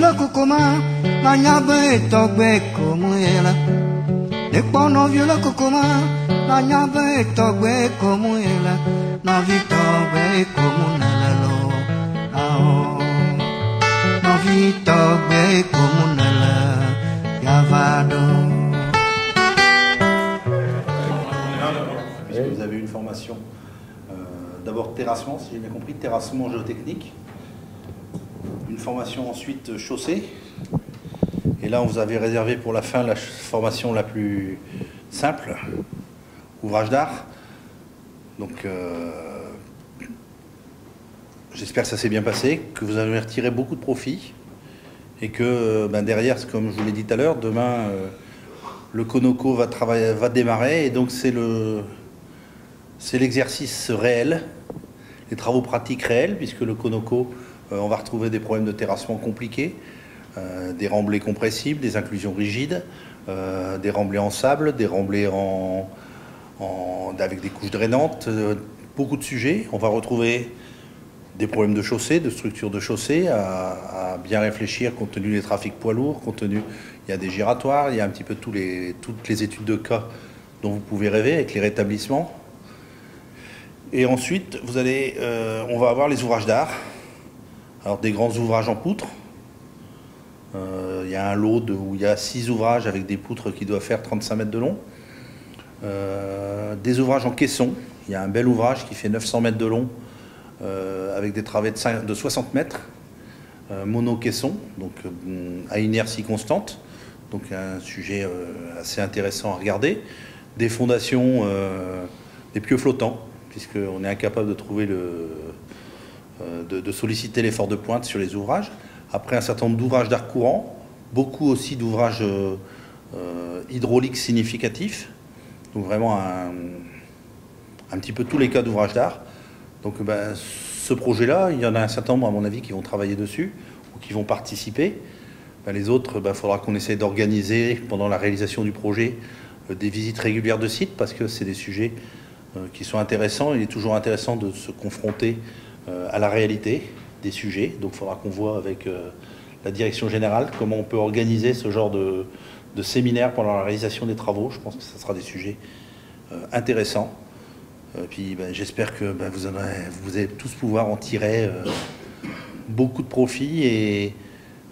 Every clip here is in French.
vila kokoma na nyabe togbe komuela. Nekpono vila kokoma na nyabe togbe komuela. Na vitogbe komunela lo ao. Na vitogbe komunela yavado. Vous avez une formation d'abord terrassement, si j'ai bien compris, terrassement géotechnique. Une formation ensuite chaussée. Et là, on vous avait réservé pour la fin la formation la plus simple, ouvrage d'art. Donc, j'espère que ça s'est bien passé, que vous avez retiré beaucoup de profit et que derrière, comme je vous l'ai dit tout à l'heure, demain, le Conoco va démarrer et donc c'est l'exercice réel, les travaux pratiques réels, puisque le Conoco, on va retrouver des problèmes de terrassement compliqués, des remblais compressibles, des inclusions rigides, des remblais en sable, des remblais avec des couches drainantes, beaucoup de sujets. On va retrouver des problèmes de chaussée, de structure de chaussée, à bien réfléchir compte tenu des trafics poids lourds, il y a des giratoires, il y a un petit peu toutes les études de cas dont vous pouvez rêver avec les rétablissements. Et ensuite, on va avoir les ouvrages d'art. Alors des grands ouvrages en poutre. Il y a un lot où il y a 6 ouvrages avec des poutres qui doivent faire 35 mètres de long. Des ouvrages en caisson. Il y a un bel ouvrage qui fait 900 mètres de long avec des travées de 60 mètres. Mono-caisson, donc à inertie constante. Donc un sujet assez intéressant à regarder. Des fondations, des pieux flottants, puisqu'on est incapable de trouver de solliciter l'effort de pointe sur les ouvrages. Après, un certain nombre d'ouvrages d'art courant, beaucoup aussi d'ouvrages hydrauliques significatifs, donc vraiment un petit peu tous les cas d'ouvrages d'art. Donc ce projet-là, il y en a un certain nombre, à mon avis, qui vont travailler dessus ou qui vont participer. Les autres, il faudra qu'on essaie d'organiser pendant la réalisation du projet des visites régulières de site, parce que c'est des sujets qui sont intéressants. Il est toujours intéressant de se confronter à la réalité des sujets. Donc il faudra qu'on voit avec la direction générale comment on peut organiser ce genre de séminaire pendant la réalisation des travaux. Je pense que ce sera des sujets intéressants. Puis j'espère que vous allez tous pouvoir en tirer beaucoup de profit et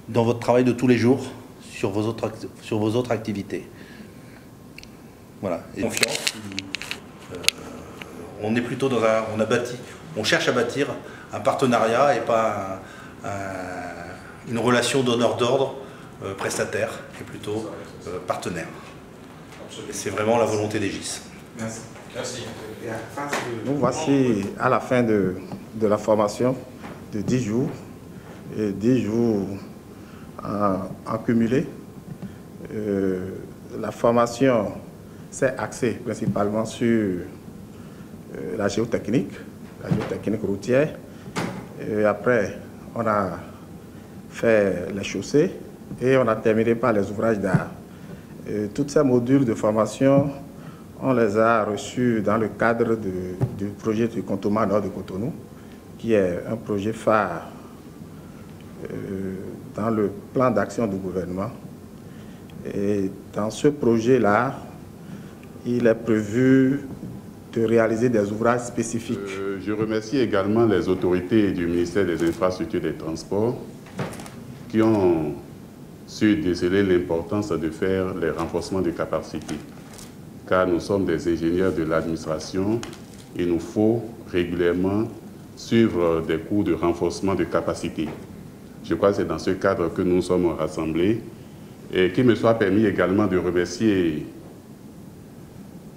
dans votre travail de tous les jours sur vos autres activités. Voilà. Et confiance. On est plutôt dans on cherche à bâtir un partenariat et pas une relation donneur d'ordre prestataire, mais plutôt partenaire. Et c'est vraiment la volonté d'Egis. Merci. Merci. Nous voici à la fin de la formation de 10 jours, et 10 jours en cumulé. La formation s'est axée principalement sur la géotechnique routière. Et après, on a fait les chaussées et on a terminé par les ouvrages d'art. Tous ces modules de formation, on les a reçus dans le cadre du projet du Contournement Nord de Cotonou, qui est un projet phare dans le plan d'action du gouvernement. Et dans ce projet-là, il est prévu de réaliser des ouvrages spécifiques. Je remercie également les autorités du ministère des Infrastructures et des Transports qui ont su déceler l'importance de faire les renforcements de capacité. Car nous sommes des ingénieurs de l'administration, il nous faut régulièrement suivre des cours de renforcement de capacité. Je crois que c'est dans ce cadre que nous sommes rassemblés et qu'il me soit permis également de remercier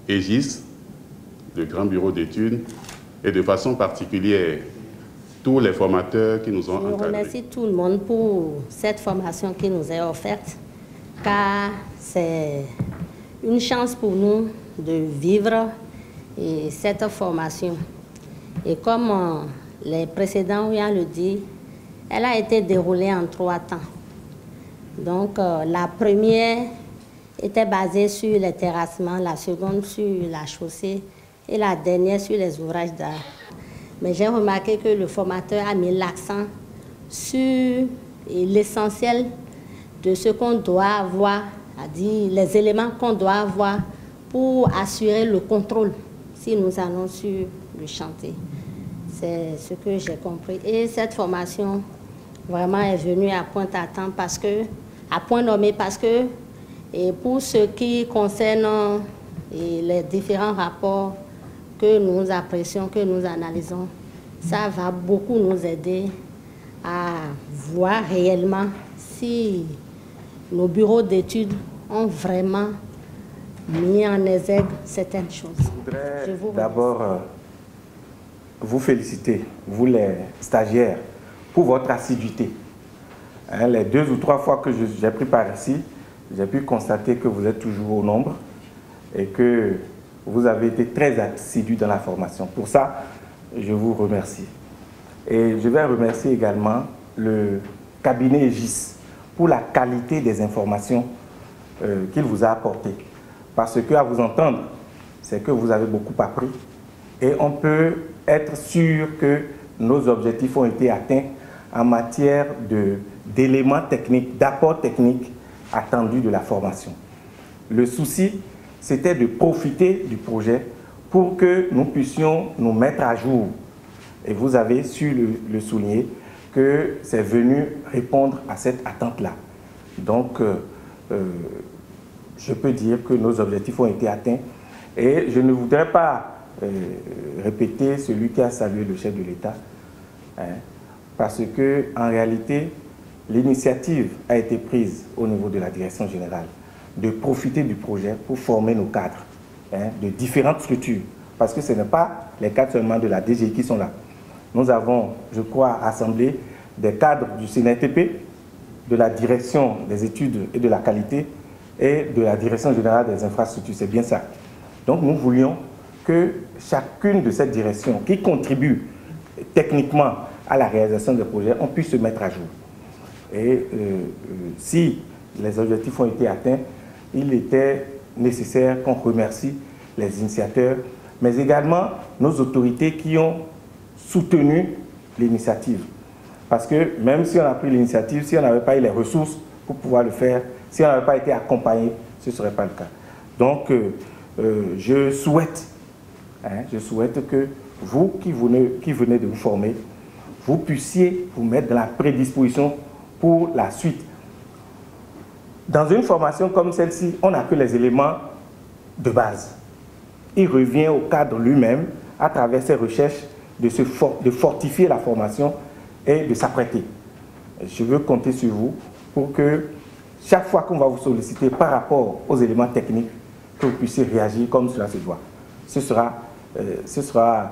Egis, le Grand Bureau d'études, et de façon particulière tous les formateurs qui nous ont encadrés. Je remercie tout le monde pour cette formation qui nous est offerte, car c'est une chance pour nous de vivre cette formation. Et comme les précédents viennent le dire, elle a été déroulée en 3 temps. Donc la première était basée sur les terrassements, la seconde sur la chaussée et la dernière sur les ouvrages d'art. Mais j'ai remarqué que le formateur a mis l'accent sur l'essentiel de ce qu'on doit avoir, c'est-à-dire les éléments qu'on doit avoir pour assurer le contrôle si nous allons sur le chantier. C'est ce que j'ai compris. Et cette formation vraiment est venue à point nommé parce que et pour ce qui concerne les différents rapports que nous apprécions, que nous analysons, ça va beaucoup nous aider à voir réellement si nos bureaux d'études ont vraiment mis en exergue certaines choses. Je voudrais d'abord vous féliciter, vous les stagiaires, pour votre assiduité. Hein, les 2 ou 3 fois que j'ai pris par ici, j'ai pu constater que vous êtes toujours au nombre et que vous avez été très assidus dans la formation. Pour ça, je vous remercie. Et je vais remercier également le cabinet Aegis pour la qualité des informations qu'il vous a apportées. Parce que, à vous entendre, c'est que vous avez beaucoup appris et on peut être sûr que nos objectifs ont été atteints en matière d'éléments techniques, d'apports techniques attendus de la formation. Le souci, c'était de profiter du projet pour que nous puissions nous mettre à jour. Et vous avez su le souligner que c'est venu répondre à cette attente-là. Donc, je peux dire que nos objectifs ont été atteints. Et je ne voudrais pas répéter celui qui a salué le chef de l'État, hein, parce qu'en réalité, l'initiative a été prise au niveau de la direction générale de profiter du projet pour former nos cadres, hein, de différentes structures, parce que ce n'est pas les cadres seulement de la DGI qui sont là. Nous avons, je crois, assemblé des cadres du CNRTP, de la direction des études et de la qualité et de la direction générale des infrastructures, c'est bien ça. Donc nous voulions que chacune de ces directions qui contribue techniquement à la réalisation des projets, on puisse se mettre à jour. Et si les objectifs ont été atteints, il était nécessaire qu'on remercie les initiateurs, mais également nos autorités qui ont soutenu l'initiative. Parce que même si on a pris l'initiative, si on n'avait pas eu les ressources pour pouvoir le faire, si on n'avait pas été accompagné, ce ne serait pas le cas. Donc, je souhaite que vous qui venez de vous former, vous puissiez vous mettre dans la prédisposition pour la suite. Dans une formation comme celle-ci, on n'a que les éléments de base. Il revient au cadre lui-même, à travers ses recherches, de fortifier la formation et de s'apprêter. Je veux compter sur vous pour que chaque fois qu'on va vous solliciter par rapport aux éléments techniques, que vous puissiez réagir comme cela se doit. Ce sera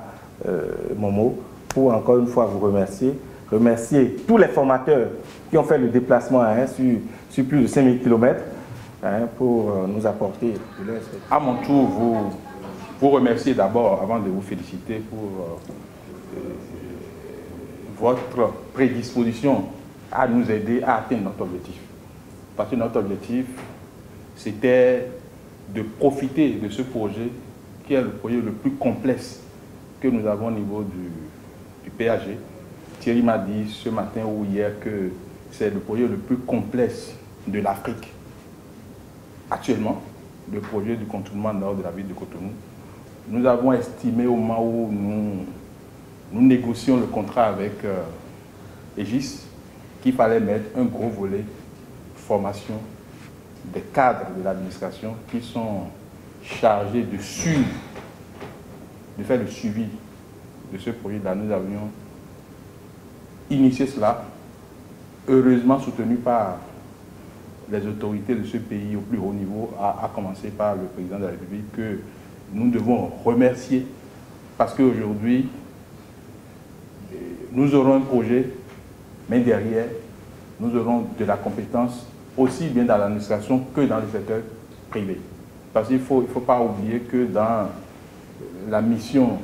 mon mot pour encore une fois vous remercier. Remercier tous les formateurs qui ont fait le déplacement sur plus de 5000 km pour nous apporter de l'aide. À mon tour, vous remercier d'abord, avant de vous féliciter pour votre prédisposition à nous aider à atteindre notre objectif. Parce que notre objectif, c'était de profiter de ce projet qui est le projet le plus complexe que nous avons au niveau du PAG. Thierry m'a dit ce matin ou hier que c'est le projet le plus complexe de l'Afrique. Actuellement, le projet du contournement nord de la ville de Cotonou. Nous avons estimé au moment où nous négocions le contrat avec Aegis qu'il fallait mettre un gros volet formation des cadres de l'administration qui sont chargés de suivre, de faire le suivi de ce projet-là. Nous avions initié cela, heureusement soutenu par les autorités de ce pays au plus haut niveau, à commencer par le président de la République, que nous devons remercier parce qu'aujourd'hui, nous aurons un projet, mais derrière, nous aurons de la compétence aussi bien dans l'administration que dans le secteur privé. Parce qu'il ne faut pas oublier que dans la mission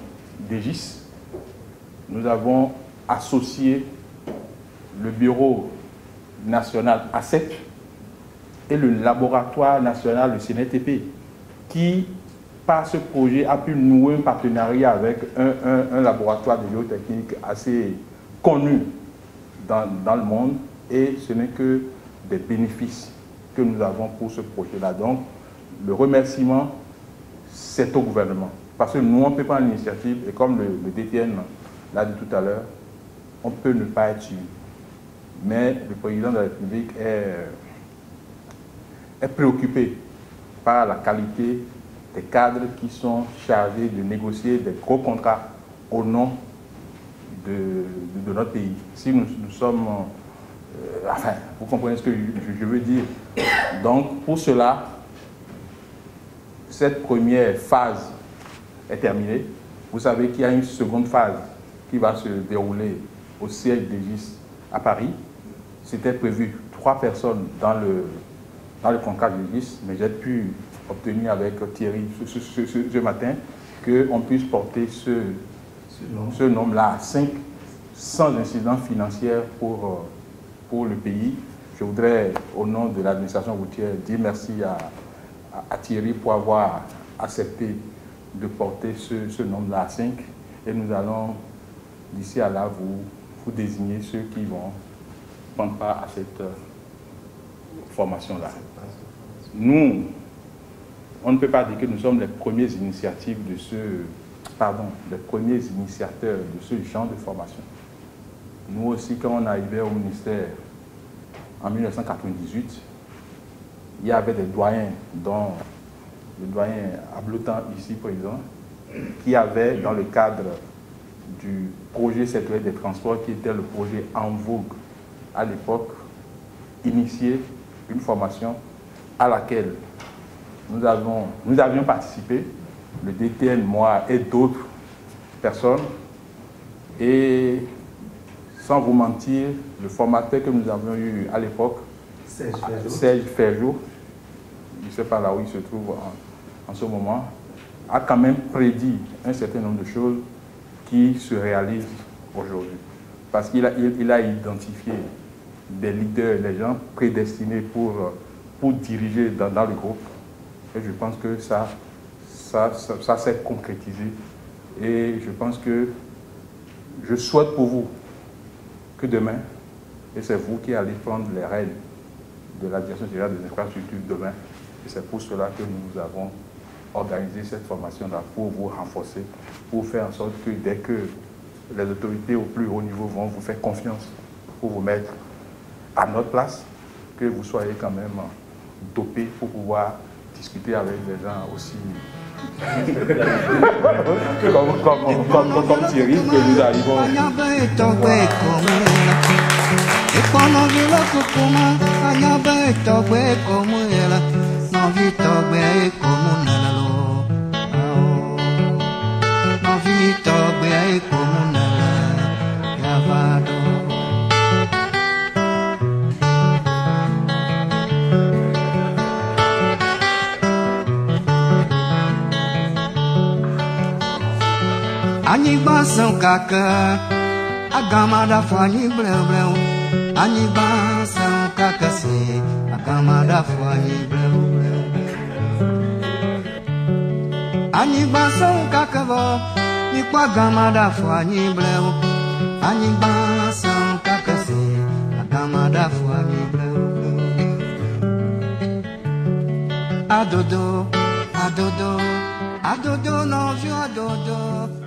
d'Aegis, nous avons associé le bureau national ACEP et le laboratoire national du CNRTP qui, par ce projet, a pu nouer un partenariat avec un laboratoire de géotechnique assez connu dans le monde et ce n'est que des bénéfices que nous avons pour ce projet-là. Donc, le remerciement, c'est au gouvernement. Parce que nous, on ne peut pas prendre l'initiative, et comme le DTN l'a dit tout à l'heure, on peut ne pas être suivi. Mais le président de la République est préoccupé par la qualité des cadres qui sont chargés de négocier des gros contrats au nom de notre pays. Si nous sommes... enfin, vous comprenez ce que je veux dire. Donc, pour cela, cette première phase est terminée. Vous savez qu'il y a une seconde phase qui va se dérouler au siège d'Egis à Paris. C'était prévu 3 personnes dans le contrat d'Egis, mais j'ai pu obtenir avec Thierry ce matin qu'on puisse porter ce nombre-là à 5 sans incidence financière pour le pays. Je voudrais, au nom de l'administration routière, dire merci à Thierry pour avoir accepté de porter ce nombre-là à 5. Et nous allons, d'ici à là, vous désigner ceux qui vont prendre part à cette formation-là. Nous, on ne peut pas dire que nous sommes les premiers initiatives les premiers initiateurs de ce genre de formation. Nous aussi, quand on arrivait au ministère en 1998, il y avait des doyens, dont le doyen Ablotan, ici présent, qui avait, dans le cadre du projet sectoriel des transports, qui était le projet en vogue à l'époque, initié une formation à laquelle nous avions participé, le DTN, moi et d'autres personnes. Et sans vous mentir, le formateur que nous avions eu à l'époque, Serge Ferjou, je ne sais pas là où il se trouve en ce moment, a quand même prédit un certain nombre de choses qui se réalisent aujourd'hui. Parce qu'il a identifié des leaders, des gens prédestinés pour diriger dans le groupe. Et je pense que ça s'est concrétisé. Et je pense que je souhaite pour vous que demain, et c'est vous qui allez prendre les rênes de la direction générale des infrastructures demain, et c'est pour cela que nous avons organisé cette formation-là, pour vous renforcer, pour faire en sorte que dès que les autorités au plus haut niveau vont vous faire confiance pour vous mettre à notre place, que vous soyez quand même dopés pour pouvoir discuter avec des gens aussi comme Thierry, que nous arrivons. Anyigba são kaka, agamada fani bleu bleu. Anyigba são kaka se, agamada fani bleu bleu. Anyigba são kaka vo, nikwa agamada fani bleu. Anyigba são kaka se, agamada fani bleu bleu. Adodo, adodo, adodo não viu adodo.